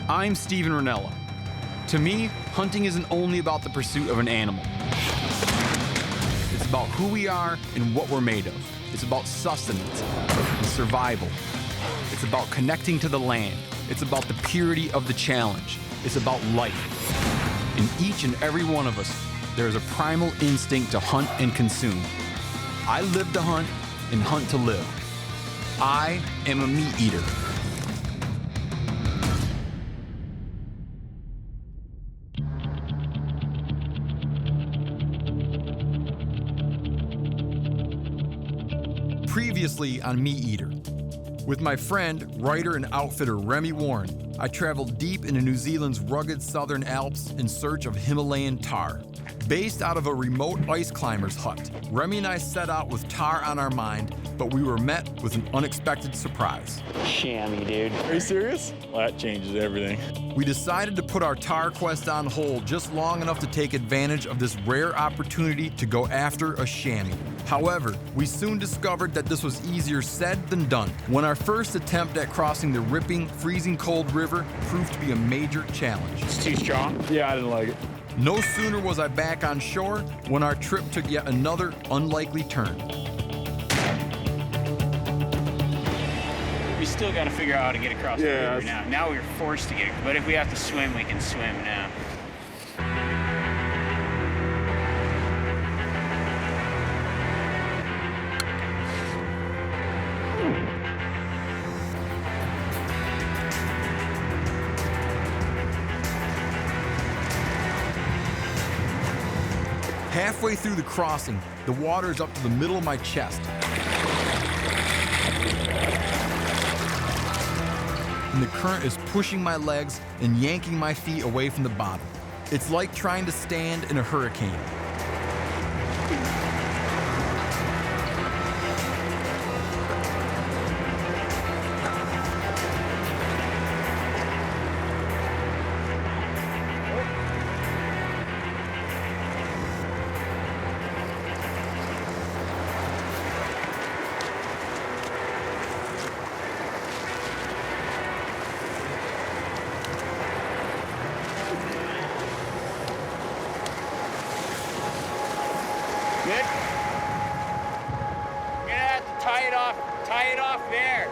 I'm Stephen Rinella. To me, hunting isn't only about the pursuit of an animal. It's about who we are and what we're made of. It's about sustenance and survival. It's about connecting to the land. It's about the purity of the challenge. It's about life. In each and every one of us, there is a primal instinct to hunt and consume. I live to hunt and hunt to live. I am a meat eater. Previously on MeatEater. With my friend, writer, and outfitter Remi Warren, I traveled deep into New Zealand's rugged Southern Alps in search of Himalayan tahr. Based out of a remote ice climber's hut, Remi and I set out with tahr on our mind, but we were met with an unexpected surprise. Chamois, dude. Are you serious? Well, that changes everything. We decided to put our tahr quest on hold just long enough to take advantage of this rare opportunity to go after a chamois. However, we soon discovered that this was easier said than done when our first attempt at crossing the ripping, freezing cold river proved to be a major challenge. It's too strong. Yeah, I didn't like it. No sooner was I back on shore when our trip took yet another unlikely turn. We still got to figure out how to get across the Yeah, river now. Now we're forced to get it, but if we have to swim, we can swim now. Halfway through the crossing, the water is up to the middle of my chest. And the current is pushing my legs and yanking my feet away from the bottom. It's like trying to stand in a hurricane. Good? You're gonna have to tie it off there.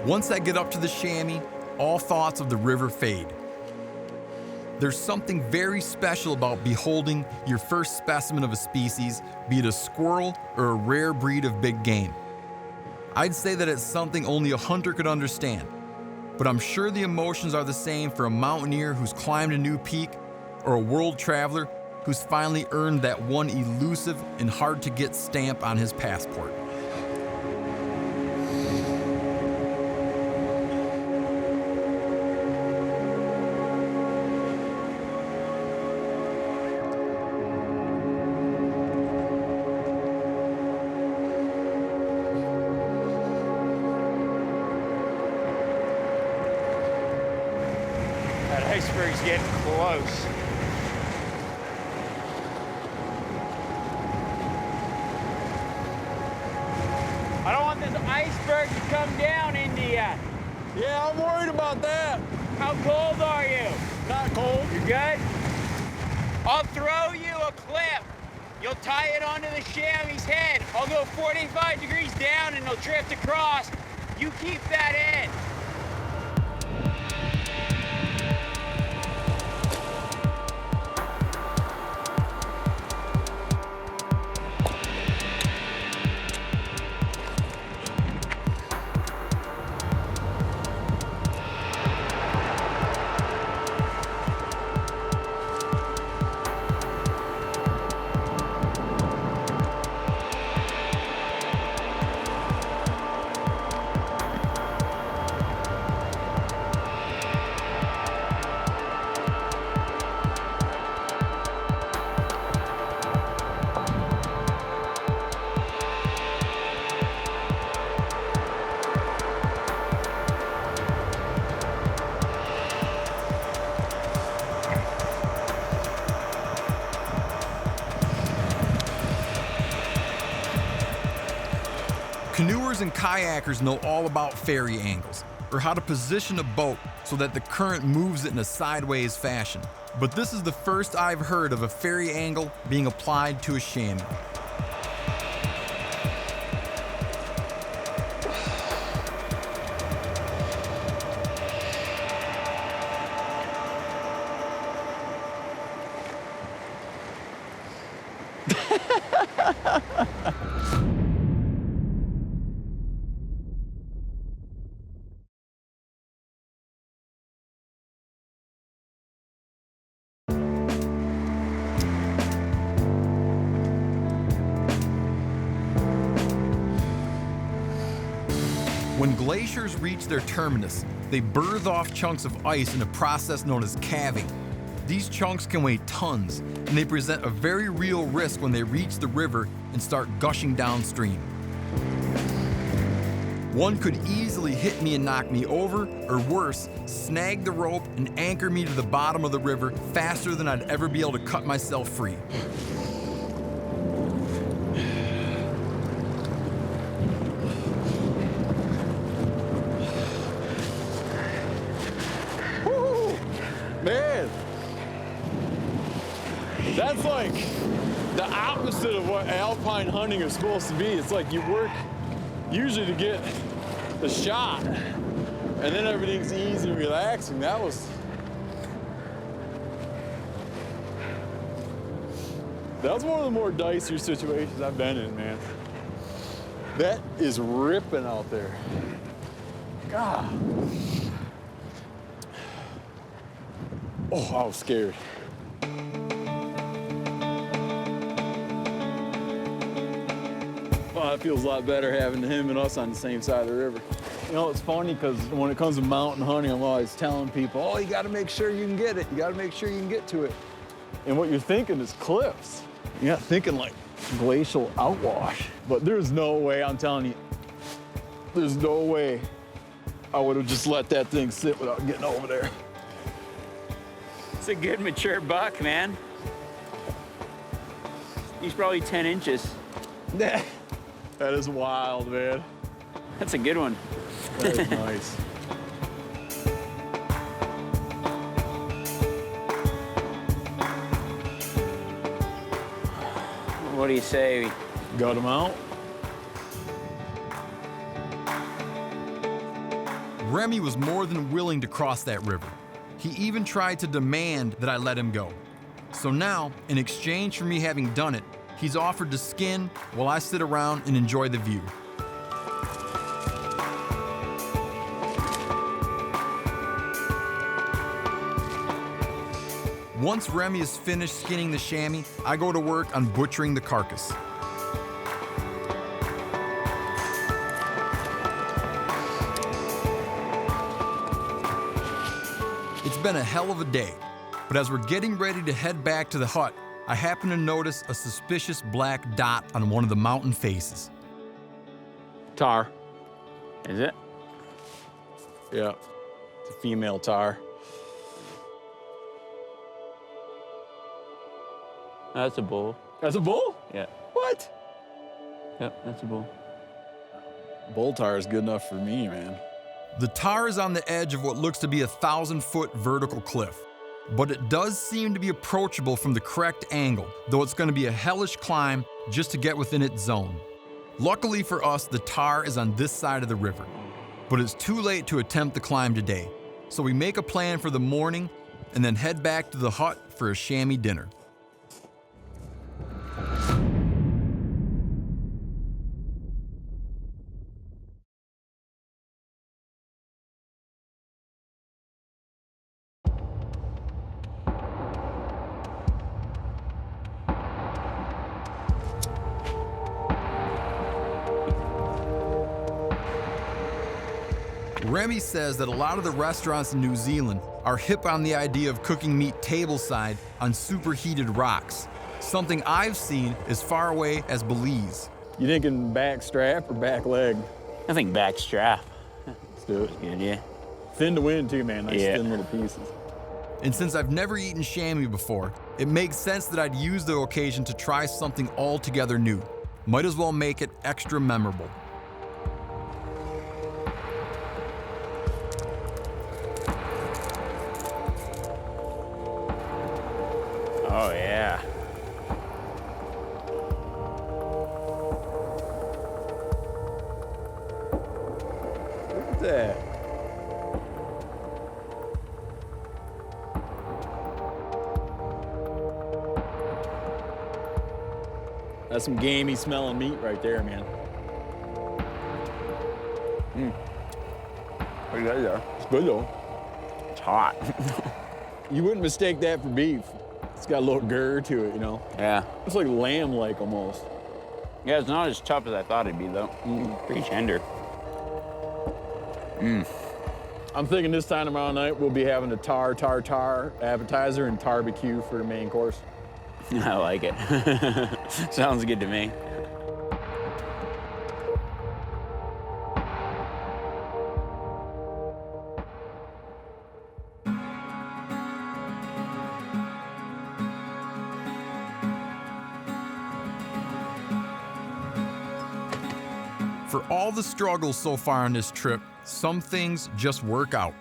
Once I get up to the chamois, all thoughts of the river fade. There's something very special about beholding your first specimen of a species, be it a squirrel or a rare breed of big game. I'd say that it's something only a hunter could understand, but I'm sure the emotions are the same for a mountaineer who's climbed a new peak or a world traveler who's finally earned that one elusive and hard-to-get stamp on his passport. That iceberg's getting close. I don't want this iceberg to come down into you. Yeah, I'm worried about that. How cold are you? Not cold. You good? I'll throw you a clip. You'll tie it onto the chamois' head. I'll go 45 degrees down and it'll drift across. You keep that in. Skiers and kayakers know all about ferry angles, or how to position a boat so that the current moves it in a sideways fashion. But this is the first I've heard of a ferry angle being applied to a chamois. When glaciers reach their terminus, they birth off chunks of ice in a process known as calving. These chunks can weigh tons, and they present a very real risk when they reach the river and start gushing downstream. One could easily hit me and knock me over, or worse, snag the rope and anchor me to the bottom of the river faster than I'd ever be able to cut myself free. Man, that's like the opposite of what alpine hunting is supposed to be. It's like you work usually to get the shot, and then everything's easy and relaxing. That was one of the more dicier situations I've been in, man. That is ripping out there. God. Oh, I was scared. Well, it feels a lot better having him and us on the same side of the river. You know, it's funny because when it comes to mountain hunting, I'm always telling people, oh, you gotta make sure you can get it. You gotta make sure you can get to it. And what you're thinking is cliffs. You're not thinking like glacial outwash. But there's no way, I'm telling you, there's no way I would have just let that thing sit without getting over there. It's a good mature buck, man. He's probably 10 inches. That is wild, man. That's a good one. That is nice. What do you say? Got him out. Remi was more than willing to cross that river. He even tried to demand that I let him go. So now, in exchange for me having done it, he's offered to skin while I sit around and enjoy the view. Once Remi is finished skinning the chamois, I go to work on butchering the carcass. It's been a hell of a day, but as we're getting ready to head back to the hut, I happen to notice a suspicious black dot on one of the mountain faces. Tahr. Is it? Yeah. It's a female tahr. That's a bull. That's a bull? Yeah. What? Yep, that's a bull. Bull tahr is good enough for me, man. The Tahr is on the edge of what looks to be a 1,000-foot vertical cliff, but it does seem to be approachable from the correct angle, though it's going to be a hellish climb just to get within its zone. Luckily for us, the Tahr is on this side of the river, but it's too late to attempt the climb today, so we make a plan for the morning and then head back to the hut for a chamois dinner. Remi says that a lot of the restaurants in New Zealand are hip on the idea of cooking meat tableside on superheated rocks, something I've seen as far away as Belize. You thinking back strap or back leg? I think back strap. Let's do it. Good, yeah. Thin to win too, man. Nice Yeah. thin little pieces. And since I've never eaten chamois before, it makes sense that I'd use the occasion to try something altogether new. Might as well make it extra memorable. Oh, yeah. Look at that. That's some gamey smelling meat right there, man. Pretty good, though. It's good though. It's hot. You wouldn't mistake that for beef. It's got a little gur to it, you know? Yeah. It's like lamb-like almost. Yeah, it's not as tough as I thought it'd be, though. Pretty tender. I'm thinking this time tomorrow night we'll be having a tar appetizer and barbecue for the main course. I like it. Sounds good to me. For all the struggles so far on this trip, some things just work out.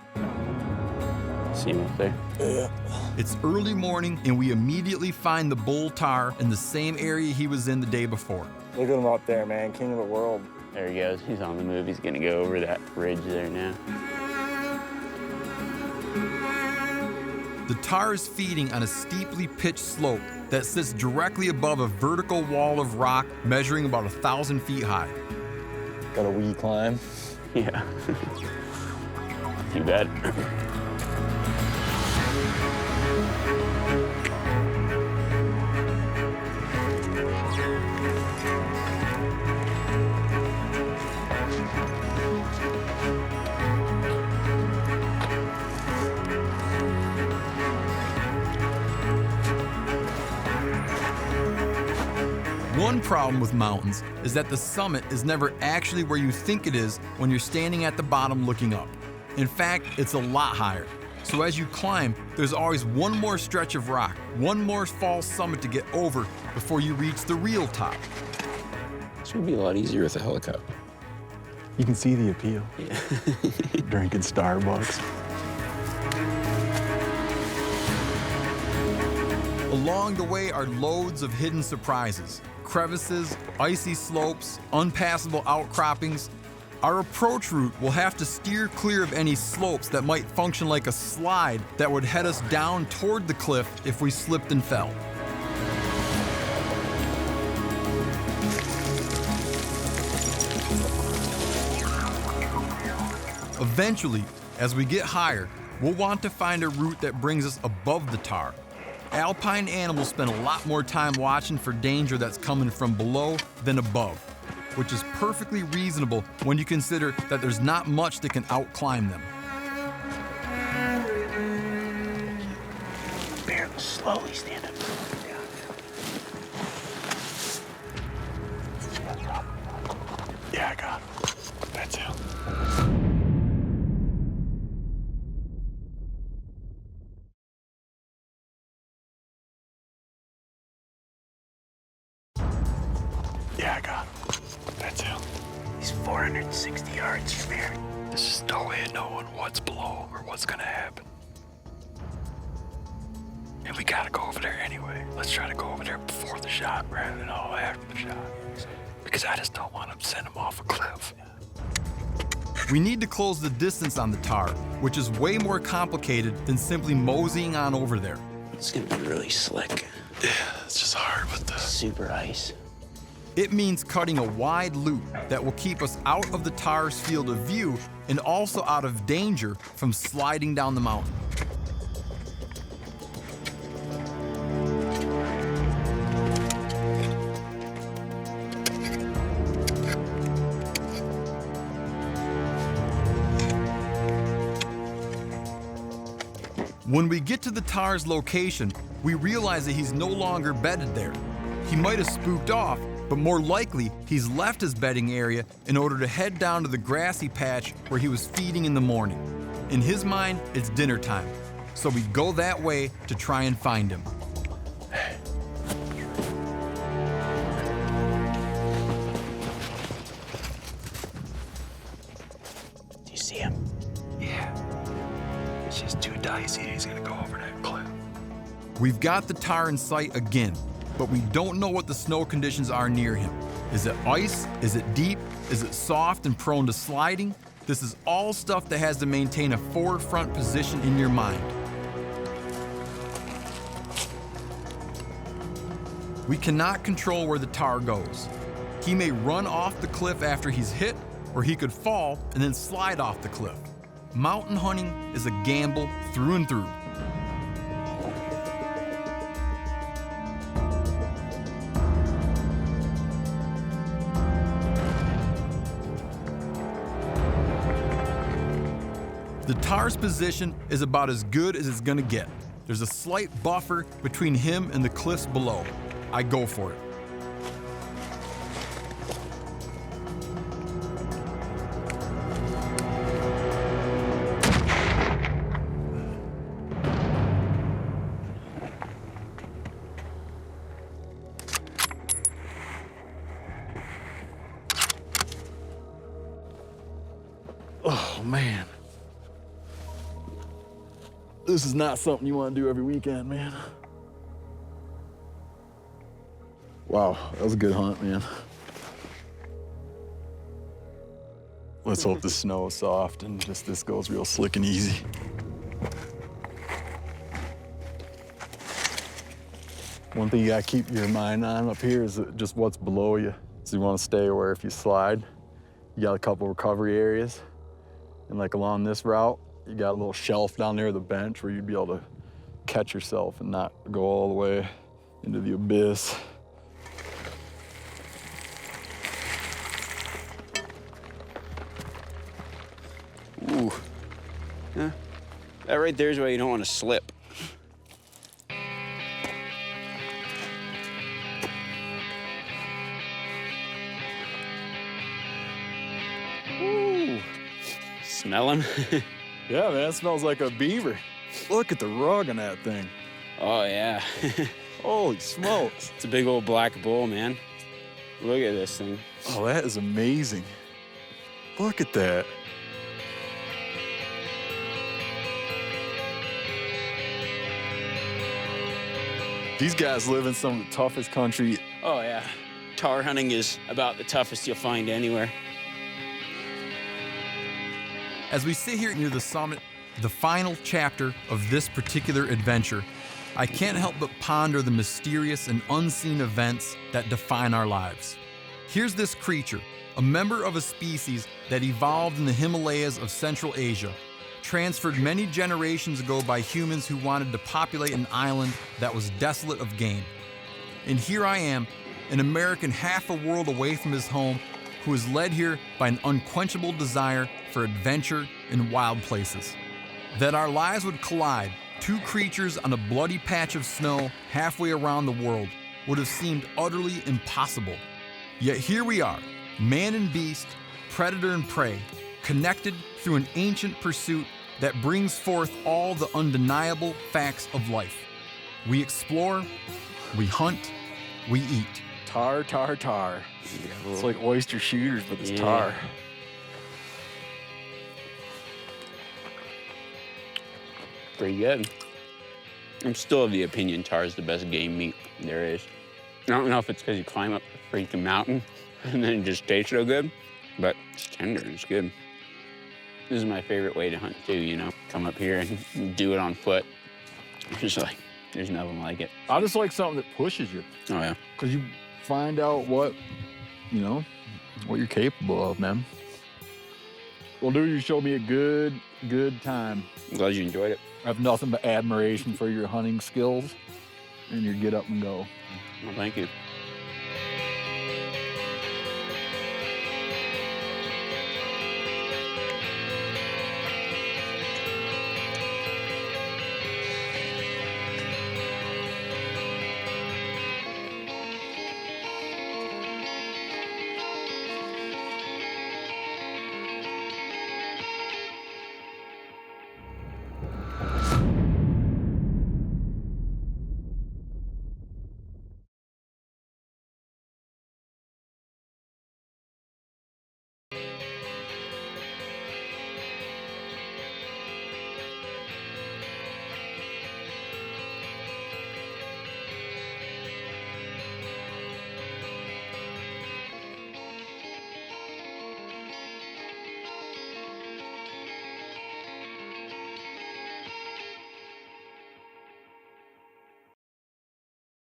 See him up there? Yeah. It's early morning and we immediately find the bull Tahr in the same area he was in the day before. Look at him up there, man. King of the world. There he goes. He's on the move. He's gonna go over that ridge there now. The Tahr is feeding on a steeply pitched slope that sits directly above a vertical wall of rock measuring about 1,000 feet high. Got a wee climb. Yeah. You bet. One problem with mountains is that the summit is never actually where you think it is when you're standing at the bottom looking up. In fact, it's a lot higher. So as you climb, there's always one more stretch of rock, one more false summit to get over before you reach the real top. This would be a lot easier with a helicopter. You can see the appeal. Yeah. Drinking Starbucks. Along the way are loads of hidden surprises. Crevices, icy slopes, unpassable outcroppings. Our approach route will have to steer clear of any slopes that might function like a slide that would head us down toward the cliff if we slipped and fell. Eventually, as we get higher, we'll want to find a route that brings us above the Tahr. Alpine animals spend a lot more time watching for danger that's coming from below than above, which is perfectly reasonable when you consider that there's not much that can outclimb them. Bear, slowly stand up. Yeah, I got him. That's him. Yeah, I got him. That's him. He's 460 yards from here. This is no way of knowing what's below or what's gonna happen. And we gotta go over there anyway. Let's try to go over there before the shot rather than all after the shot. Because I just don't want to send him off a cliff. We need to close the distance on the Tahr, which is way more complicated than simply moseying on over there. It's gonna be really slick. Yeah, it's just hard with the... Super ice. It means cutting a wide loop that will keep us out of the Tahr's field of view and also out of danger from sliding down the mountain. When we get to the Tahr's location, we realize that he's no longer bedded there. He might have spooked off, but more likely, he's left his bedding area in order to head down to the grassy patch where he was feeding in the morning. In his mind, it's dinner time, so we go that way to try and find him. Do you see him? Yeah. It's just too dicey. He's gonna go over that cliff. We've got the Tahr in sight again, but we don't know what the snow conditions are near him. Is it ice? Is it deep? Is it soft and prone to sliding? This is all stuff that has to maintain a forefront position in your mind. We cannot control where the Tahr goes. He may run off the cliff after he's hit, or he could fall and then slide off the cliff. Mountain hunting is a gamble through and through. The Tahr's position is about as good as it's gonna get. There's a slight buffer between him and the cliffs below. I go for it. Oh, man. This is not something you want to do every weekend, man. Wow, that was a good hunt, man. Let's hope the snow is soft and just this goes real slick and easy. One thing you gotta keep your mind on up here is just what's below you. So you wanna stay aware if you slide. You got a couple recovery areas. And like along this route, you got a little shelf down there, the bench, where you'd be able to catch yourself and not go all the way into the abyss. Ooh. Yeah. That right there is why you don't want to slip. Ooh. Smell him? Yeah, man, it smells like a beaver. Look at the rug on that thing. Oh, yeah. Holy smokes. It's a big old black bull, man. Look at this thing. Oh, that is amazing. Look at that. These guys live in some of the toughest country. Oh, yeah. Tahr hunting is about the toughest you'll find anywhere. As we sit here near the summit, the final chapter of this particular adventure, I can't help but ponder the mysterious and unseen events that define our lives. Here's this creature, a member of a species that evolved in the Himalayas of Central Asia, transferred many generations ago by humans who wanted to populate an island that was desolate of game. And here I am, an American half a world away from his home, who is led here by an unquenchable desire for adventure in wild places. That our lives would collide, two creatures on a bloody patch of snow halfway around the world, would have seemed utterly impossible. Yet here we are, man and beast, predator and prey, connected through an ancient pursuit that brings forth all the undeniable facts of life. We explore, we hunt, we eat. Tahr, tahr, tahr. Yeah, It's like oyster shooters, but it's Yeah. tahr. Pretty good. I'm still of the opinion Tahr is the best game meat there is. I don't know if it's because you climb up the freaking mountain and then it just tastes so good, but it's tender and it's good. This is my favorite way to hunt too, you know? Come up here and do it on foot. It's just like, there's nothing like it. I just like something that pushes you, Oh, yeah. because you find out what, you know, what you're capable of, man. Well, dude, you showed me a good time. I'm glad you enjoyed it. I have nothing but admiration for your hunting skills and your get up and go. Well, thank you.